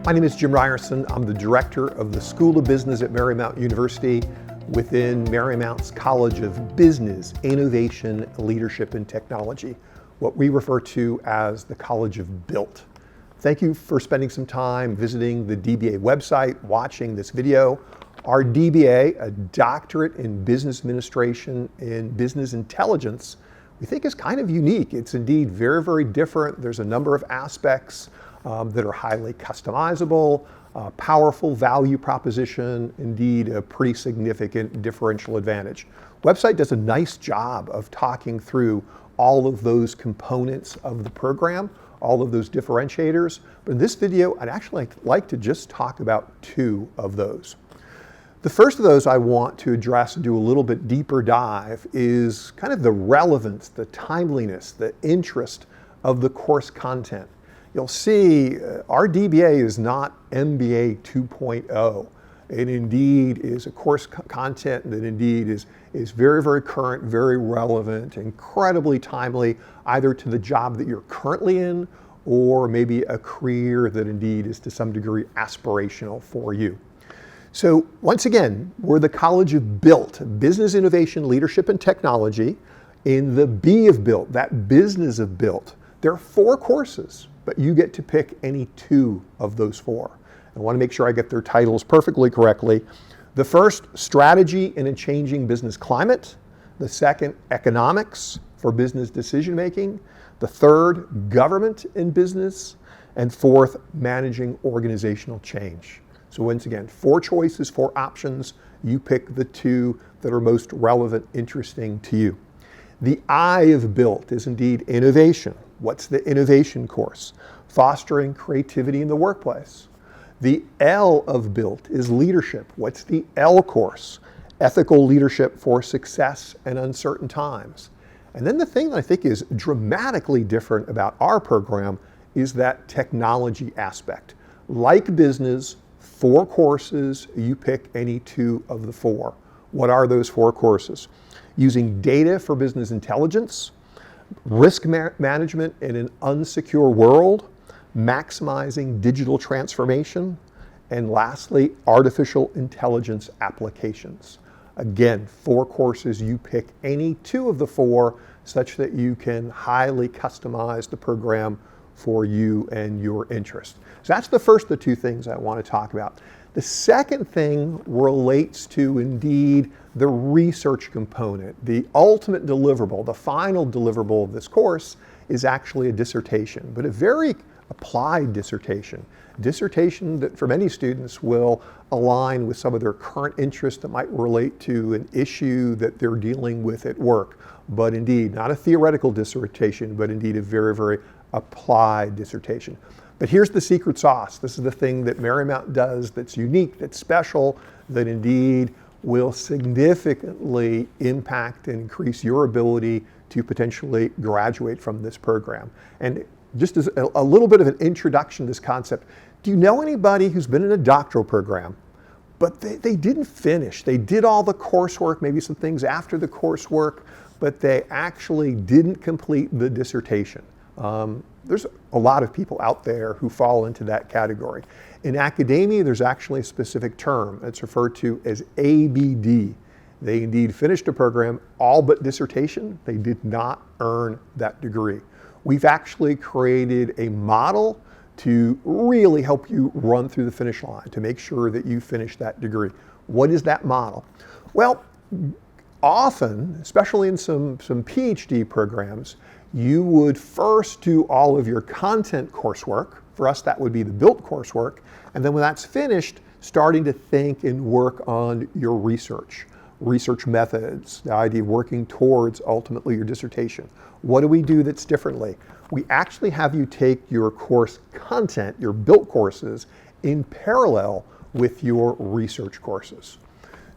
My name is Jim Ryerson. I'm the director of the School of Business at Marymount University within Marymount's College of Business, Innovation, Leadership, and Technology, what we refer to as the College of Built. Thank you for spending some time visiting the DBA website, watching this video. Our DBA, a doctorate in business administration and business intelligence, we think is kind of unique. It's indeed very, very different. There's a number of aspects that are highly customizable, powerful value proposition, indeed a pretty significant differential advantage. Website does a nice job of talking through all of those components of the program, all of those differentiators. But in this video, I'd actually like to just talk about two of those. The first of those I want to address and do a little bit deeper dive is kind of the relevance, the timeliness, the interest of the course content. You'll see our DBA is not MBA 2.0. It indeed is a course content that indeed is very, very current, very relevant, incredibly timely, either to the job that you're currently in or maybe a career that indeed is to some degree aspirational for you. So once again, we're the College of Built, Business Innovation, Leadership, and Technology. In the B of Built, that business of Built, there are 4 courses, but you get to pick any 2 of those 4. I want to make sure I get their titles perfectly correctly. The first, Strategy in a Changing Business Climate. The second, Economics for Business Decision Making. The third, Government in Business. And fourth, Managing Organizational Change. So once again, 4 choices, 4 options. You pick the 2 that are most relevant, interesting to you. The I of Built is indeed innovation. What's the innovation course? Fostering creativity in the workplace. The L of Built is leadership. What's the L course? Ethical leadership for success in uncertain times. And then the thing that I think is dramatically different about our program is that technology aspect. Like business, 4 courses, you pick any 2 of the 4. What are those 4 courses? Using data for business intelligence, risk management in an unsecure world, maximizing digital transformation, and lastly, artificial intelligence applications. Again, 4 courses, you pick any 2 of the 4 such that you can highly customize the program for you and your interest. So that's the first of the 2 things I want to talk about. The second thing relates to indeed the research component. The ultimate deliverable, the final deliverable of this course is actually a dissertation, but a very applied dissertation. Dissertation that for many students will align with some of their current interests that might relate to an issue that they're dealing with at work. But indeed, not a theoretical dissertation, but indeed a very, very applied dissertation. But here's the secret sauce. This is the thing that Marymount does that's unique, that's special, that indeed will significantly impact and increase your ability to potentially graduate from this program. And just as a little bit of an introduction to this concept, do you know anybody who's been in a doctoral program, but they didn't finish? They did all the coursework, maybe some things after the coursework, but they actually didn't complete the dissertation. There's a lot of people out there who fall into that category. In academia, there's actually a specific term. It's referred to as ABD. They indeed finished a program, all but dissertation. They did not earn that degree. We've actually created a model to really help you run through the finish line, to make sure that you finish that degree. What is that model? Well, often, especially in some PhD programs, you would first do all of your content coursework. For us, that would be the Built coursework. And then when that's finished, starting to think and work on your research methods, the idea of working towards ultimately your dissertation. What do we do that's differently? We actually have you take your course content, your Built courses, in parallel with your research courses.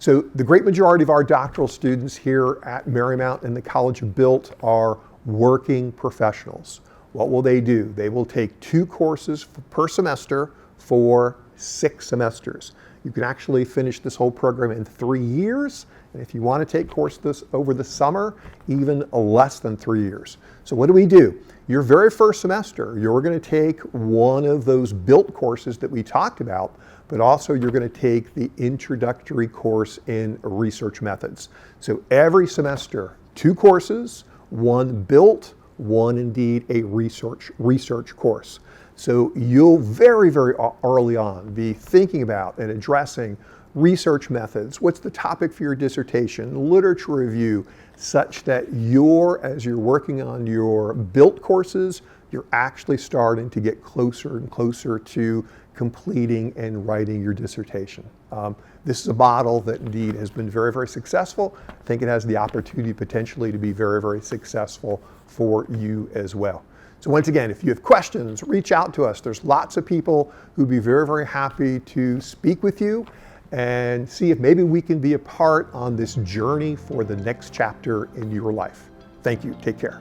So the great majority of our doctoral students here at Marymount and the College of Built are working professionals. What will they do? They will take 2 courses per semester for 6 semesters. You can actually finish this whole program in 3 years And if you want to take courses over the summer, even less than 3 years. So what do? Your very first semester, you're going to take one of those built courses that we talked about, but also you're going to take the introductory course in research methods. So every semester, 2 courses, one built, one indeed a research course. So you'll very early on be thinking about and addressing research methods. What's the topic for your dissertation? Literature review, such that as you're working on your built courses, you're actually starting to get closer and closer to completing and writing your dissertation. This is a model that indeed has been very successful. I think it has the opportunity potentially to be very successful for you as well. So once again, if you have questions, reach out to us. There's lots of people who'd be very happy to speak with you and see if maybe we can be a part on this journey for the next chapter in your life. Thank you. Take care.